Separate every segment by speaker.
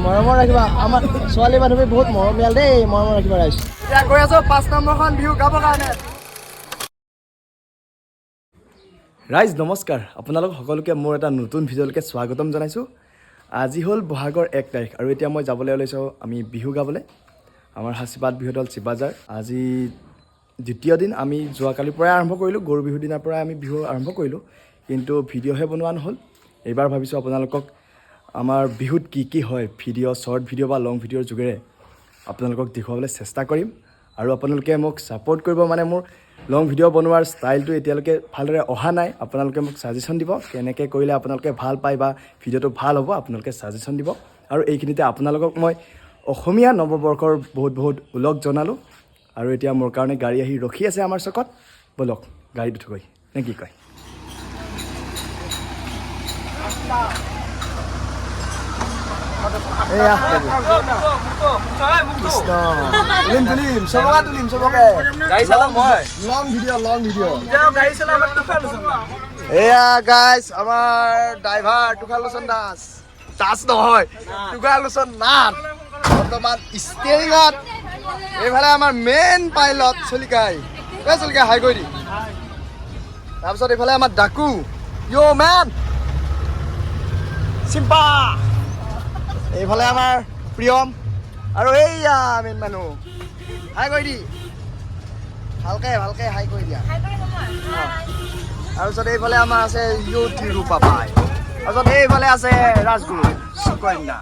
Speaker 1: মৰমৰ ৰাখিবা আমাৰ ছোৱালী বান্ধৱী বহুত মৰমীয়াল দেই মৰমৰ ৰাখিবা ৰাইজ এতিয়া গৈ আছো 5 নম্বৰখন বিহু গাবৰ কাৰণে ৰাইজ নমস্কাৰ আপোনালোক সকলোকে মোৰ এটা নতুন ভিডিঅ'লৈকে স্বাগতম জনাইছোঁ আজি হ'ল বহাগৰ 1 তাৰিখ আৰু এতিয়া মই যাবলৈ ওলাইছোঁ আমি বিহু গাবলৈ আমাৰ হাচিপাত বিহু দল চিবাজাৰ আজি দ্বিতীয় দিন আমি যোৱাকালিৰ পৰাই আৰম্ভ কৰিলোঁ গৰু বিহুৰ দিনাৰ পৰাই আমি বিহু আৰম্ভ কৰিলোঁ কিন্তু ভিডিঅ'হে বনোৱা নহ'ল এইবাৰ ভাবিছোঁ আপোনালোকক আমাৰ বিহুত কি হয় ভিডিঅ' শ্বৰ্ট ভিডিঅ' বা লং ভিডিঅ'ৰ যোগেৰে আপোনালোকক দেখুৱাবলৈ চেষ্টা কৰিম আৰু আপোনালোকে মোক ছাপোৰ্ট কৰিব মানে মোৰ লং ভিডিঅ' বনোৱাৰ ষ্টাইলটো এতিয়ালৈকে ভালদৰে অহা নাই আপোনালোকে মোক ছাজেশ্যন দিব কেনেকৈ কৰিলে আপোনালোকে ভাল পায় বা ভিডিঅ'টো ভাল হ'ব আপোনালোকে ছাজেশ্যন দিব আৰু এইখিনিতে আপোনালোকক মই অসমীয়া নৱবৰ্ষৰ বহুত ওলগ জনালোঁ আৰু এতিয়া মোৰ কাৰণে গাড়ী আহি ৰখি আছে আমাৰ চকত ব'লক গাড়ীত উঠোগৈ নে কি কয় এয়া কৃষ্ণ তুলিম চবকে গাড়ী চলাম মই লং ভিডিঅ' এয়া গাইজ আমাৰ ড্ৰাইভাৰ তুষাৰলোচন দাস নহয় তুষাৰলোচন নাথ বৰ্তমান ষ্টিয়াৰিঙত এইফালে আমাৰ মেইন পাইলট চলিকাই হাই কৰি দি তাৰপিছত এইফালে আমাৰ ডাকু য়' মেন চিম্পা এইফালে আমাৰ প্ৰিয়ম আৰু এইয়া মেইন মানুহ হাই কৰি দি ভালকে হাই কৰি দিয়া তাৰপিছত এইফালে আমাৰ আছে য়ুথি ৰূপা পাই তাৰপিছত এইফালে আছে ৰাজগুৰু সুকন্যা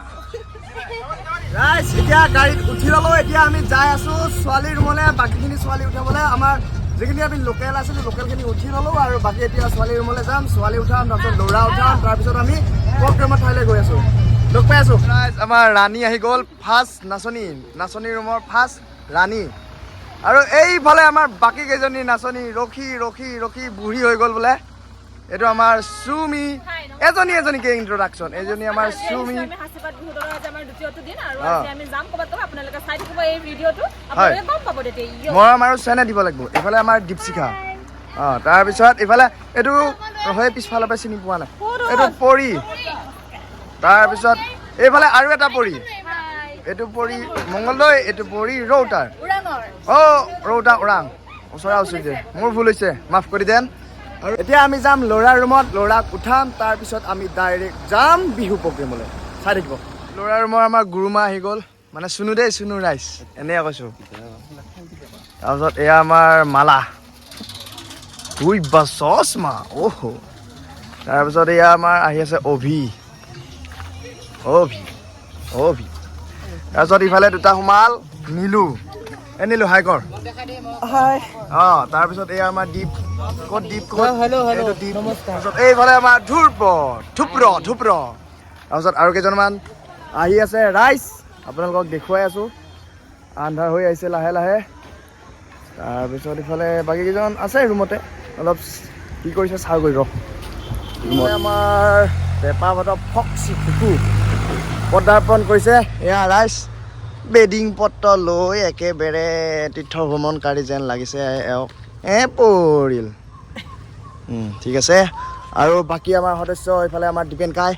Speaker 1: ৰাইজ এতিয়া গাড়ীত উঠি ল'লোঁ এতিয়া আমি যাই আছোঁ ছোৱালী ৰুমলৈ বাকীখিনি ছোৱালী উঠাবলৈ আমাৰ যিখিনি আমি লোকেল আছিলোঁ লোকেলখিনি উঠি ল'লোঁ আৰু বাকী এতিয়া ছোৱালী ৰুমলৈ যাম ছোৱালী উঠাম তাৰপিছত ল'ৰা উঠাম তাৰপিছত আমি প্ৰগ্ৰেমৰ ঠাইলৈ গৈ আছোঁ লগ পাই আছোঁ ৰাইজ আমাৰ ৰাণী আহি গ'ল ফাৰ্ষ্ট নাচনী ৰুমৰ ফাৰ্ষ্ট ৰাণী আৰু এইফালে আমাৰ বাকী কেইজনী নাচনী ৰখি বুঢ়ী হৈ গ'ল বোলে এইটো আমাৰ চুমি এজনীকে ইন্ট্ৰডাকশ্যন এইজনী আমাৰ চুমি মৰম আৰু চেনে দিব লাগিব এইফালে আমাৰ দীপশিখা তাৰপিছত এইফালে এইটো হয় পিছফালৰ পৰা চিনি পোৱা নাই এইটো পৰি তাৰপিছত এইফালে আৰু এটা পৰি এইটো পৰি মংগলদৈ এইটো পৰি ৰৌতাৰ ৰৌতা ওৰাং ওচৰা ওচৰিতে মোৰ ভুল হৈছে মাফ কৰি দেন আৰু এতিয়া আমি যাম ল'ৰাৰ ৰুমত ল'ৰাক উঠাম তাৰপিছত আমি ডাইৰেক্ট যাম বিহু প্ৰগ্ৰেমলৈ চাই থাকিব ল'ৰাৰ ৰুমৰ আমাৰ গুৰুমা আহি গ'ল মানে চুনু ৰাইজ এনেই কৈছোঁ তাৰপিছত এয়া আমাৰ মালা চচমা তাৰপিছত এয়া আমাৰ আহি আছে অভি তাৰপিছত ইফালে দুটা সোমাল নীলু হাই কৰ তাৰপিছত এয়া আমাৰ দীপ তাৰপিছত এইফালে আমাৰ ধুপ্ৰ তাৰপিছত আৰু কেইজনমান আহি আছে ৰাইজ আপোনালোকক দেখুৱাই আছোঁ আন্ধাৰ হৈ আহিছে লাহে তাৰপিছত ইফালে বাকী কেইজন আছে ৰুমতে অলপ কি কৰিছে চাওঁ গৈ ৰুমত আমাৰ পেপা ভাতৰ ফক্সি কুকু পদাৰ্পণ কৰিছে এয়া ৰাইজ বেডিং পত্ৰ লৈ একেবাৰে তীৰ্থ ভ্ৰমণকাৰী যেন লাগিছে এওক পৰিল ঠিক আছে আৰু বাকী আমাৰ সদস্য এইফালে আমাৰ দীপেন কাই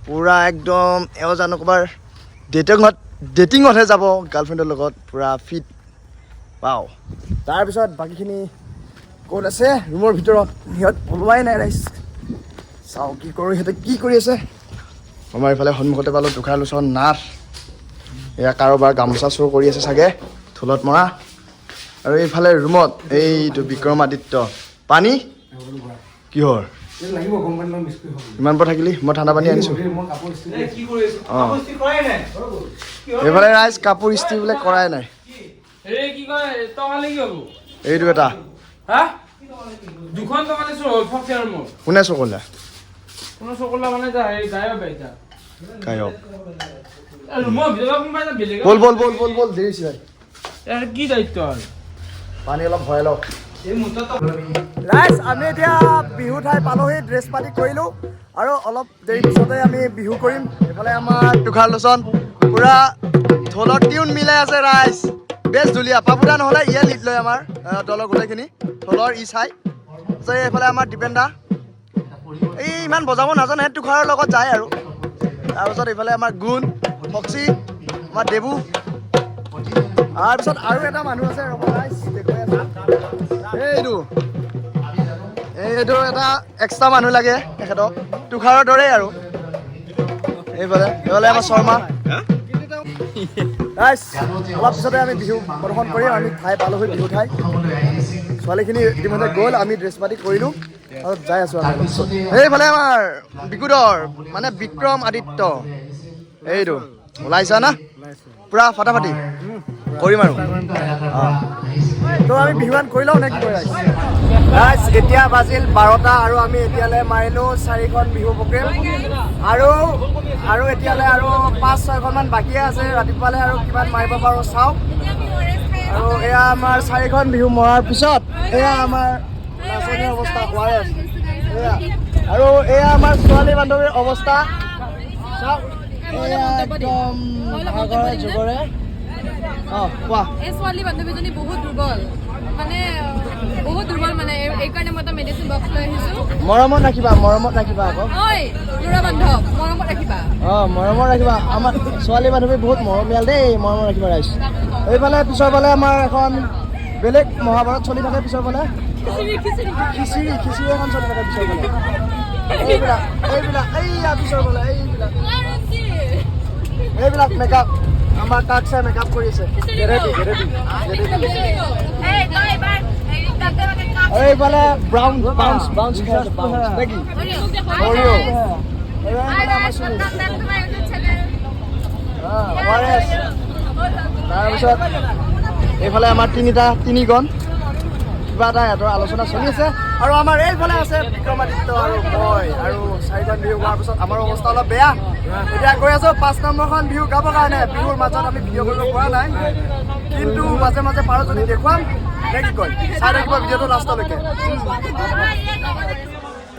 Speaker 1: পূৰা একদম এওঁ জানো ক'বাৰ ডেটিঙতহে যাব গাৰ্লফ্ৰেণ্ডৰ লগত পূৰা ফিট পাওঁ তাৰপিছত বাকীখিনি ক'ত আছে ৰুমৰ ভিতৰত সিহঁত ওলোৱাই নাই ৰাইজ চাওঁ কি কৰোঁ সিহঁতে কি কৰি আছে আমাৰ এইফালে সন্মুখতে পালোঁ তুষাৰলোচন নাথ এয়া কাৰোবাৰ গামোচা চোৰ কৰি আছে চাগে থোলত মৰা আৰু এইফালে ৰুমত এইটো বিক্ৰমাদিত্য পানী কিহৰ ইমান পৰ থাকিলি মই ঠাণ্ডা পানী আনিছোঁ এইফালে ৰাইজ কাপোৰ ইস্ত্ৰি বোলে কৰাই নাই এইটো এটা কোনে চকলা গায়ক বল দেৰিছে কি দায়িত্ব পানী অলপ ভৰাই লওক ৰাইজ আমি এতিয়া বিহু ঠাই পালোহি ড্ৰেছ পাতি কৰিলোঁ আৰু অলপ দেৰি পিছতে আমি বিহু কৰিম এইফালে আমাৰ তুষাৰলোচন পূৰা ঢোলৰ টিউন মিলাই আছে ৰাইজ বেছ ধুলীয়া পাপুদা নহ'লে ইয়ে লিড লয় আমাৰ দলৰ গোটেইখিনি ঢোলৰ চাই এইফালে আমাৰ দীপেন দা এই ইমান বজাব নাজানে তুষাৰৰ লগত যায় আৰু তাৰপিছত এইফালে আমাৰ গুণ ফক্সি আমাৰ দেবু তাৰপিছত আৰু এটা মানুহ আছে এইটো এটা এক্সট্ৰা মানুহ লাগে তেখেতক তুষাৰৰ দৰেই আৰু এইফালে আমাৰ শৰ্মা অলপ পিছতে আমি বিহু প্ৰদৰ্শন কৰিম আমি ঠাই পালোহি বিহু ঠাই ছোৱালীখিনি ইতিমধ্যে গ'ল আমি ড্ৰেছ পাতি কৰিলোঁ আৰু যাই আছোঁ এইফালে আমাৰ বিকুদৰ মানে বিক্ৰম আদিত্য এইটো ওলাইছা না পুৰা ফাটাফাটি কৰিম আৰু তো আমি বিহুৱান কৰি লওঁ নে কি কৰি এতিয়া বাজিল 12টা আৰু আমি এতিয়ালৈ মাৰিলোঁ 4খন বিহু প্ৰগ্ৰেম আৰু এতিয়ালৈ আৰু 5-6খনমান বাকী আছে ৰাতিপুৱালৈ আৰু কিমান মাৰিব পাৰোঁ চাওঁ আৰু এয়া আমাৰ 4খন বিহু মৰাৰ পিছত এয়া আমাৰ নাচনীৰ অৱস্থা হোৱাই আছে এয়া আৰু এয়া আমাৰ ছোৱালী বান্ধৱীৰ অৱস্থা চাওক এয়া একদম ভাগৰে যুগৰে কোৱা
Speaker 2: এই ছোৱালী বান্ধৱীজনী বহুত দুৰ্বল মানে এইকাৰণে মই এটা মেডিচিন বক্স লৈ আহিছোঁ
Speaker 1: মৰমত ৰাখিবা আকৌ
Speaker 2: ঐ ল'ৰা বান্ধৱ মৰমত ৰাখিবা
Speaker 1: মৰমত ৰাখিবা আমাৰ ছোৱালী বান্ধৱী বহুত মৰমীয়াল দেই মৰমত ৰাখিবা ৰাইজ এইফালে পিছৰ ফালে আমাৰ এখন বেলেগ মহাভাৰত চলি থাকে পিছৰ ফালে খিচিৰি এখন চলি থাকে পিছৰ ফালে এইবিলাক এইয়া পিছৰ ফালে এইবিলাক মেকআপ আমাৰ কাক চাই মেকআপ কৰি আছে এইফালে ব্ৰাউন নেকি তাৰপিছত এইফালে আমাৰ তিনিগণ কিবা এটা সিহঁতৰ আলোচনা চলি আছে আৰু আমাৰ এইফালে আছে বিক্ৰমাদিত্য আৰু মই আৰু 4খন বিহু হোৱাৰ পিছত আমাৰ অৱস্থা অলপ বেয়া এতিয়া গৈ আছোঁ 5 নম্বৰখন বিহু গাবৰ কাৰণে বিহুৰ মাজত আমি ভিডিঅ' কৰিব পৰা নাই কিন্তু মাজে মাজে পাৰোঁ যদি দেখুৱাম নে কি কয় চাই থাকিব ভিডিঅ'টো লাষ্টলৈকে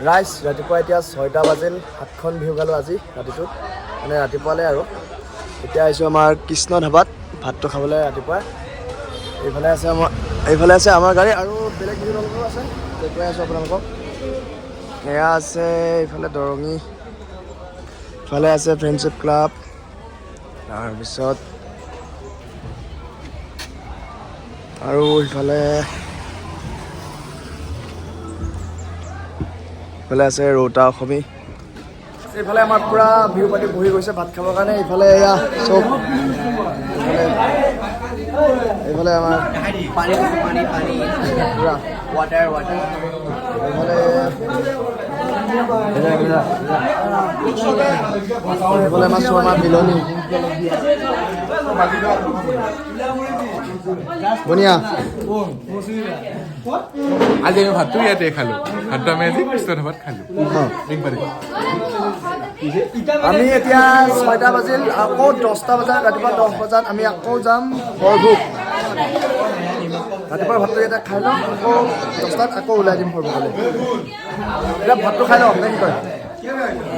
Speaker 1: ৰাইজ ৰাতিপুৱা এতিয়া 6টা বাজিল 7খন বিহু গালোঁ আজি ৰাতিটোত মানে ৰাতিপুৱালৈ আৰু এতিয়া আহিছোঁ আমাৰ কৃষ্ণ ধাবাত ভাতটো খাবলৈ ৰাতিপুৱা এইফালে আছে আমাৰ গাড়ী আৰু বেলেগ বিহু দলবোৰো আছে দেখুৱাই আছোঁ আপোনালোকক এয়া আছে এইফালে দৰঙী ইফালে আছে ফ্ৰেণ্ডশ্বিপ ক্লাব তাৰপিছত আৰু ইফালে আছে ৰৌতা অসমী এইফালে আমাৰ পুৰা বিহু পাতি বহি গৈছে ভাত খাবৰ কাৰণে এইফালে এয়া চব এইফালে আমাৰ পুৰা ৱাটাৰ এইফালে আমাৰ শৰ্মা বিলনী বনিয়া
Speaker 3: আজি আমি ভাতটো ইয়াতে খালোঁ ভাতটো আমি আজি কৃষ্ণ ধাবাত খালোঁ
Speaker 1: আমি এতিয়া 6টা বাজিল আকৌ 10টা বজাত ৰাতিপুৱা 10 বজাত আমি আকৌ যাম বৰভোগ ৰাতিপুৱাৰ ভাতটো ইয়াতে খাই লওঁ আকৌ 10টাত আকৌ ওলাই দিম বৰভোগলৈ এতিয়া ভাতটো খাই লওঁ নে কি কয়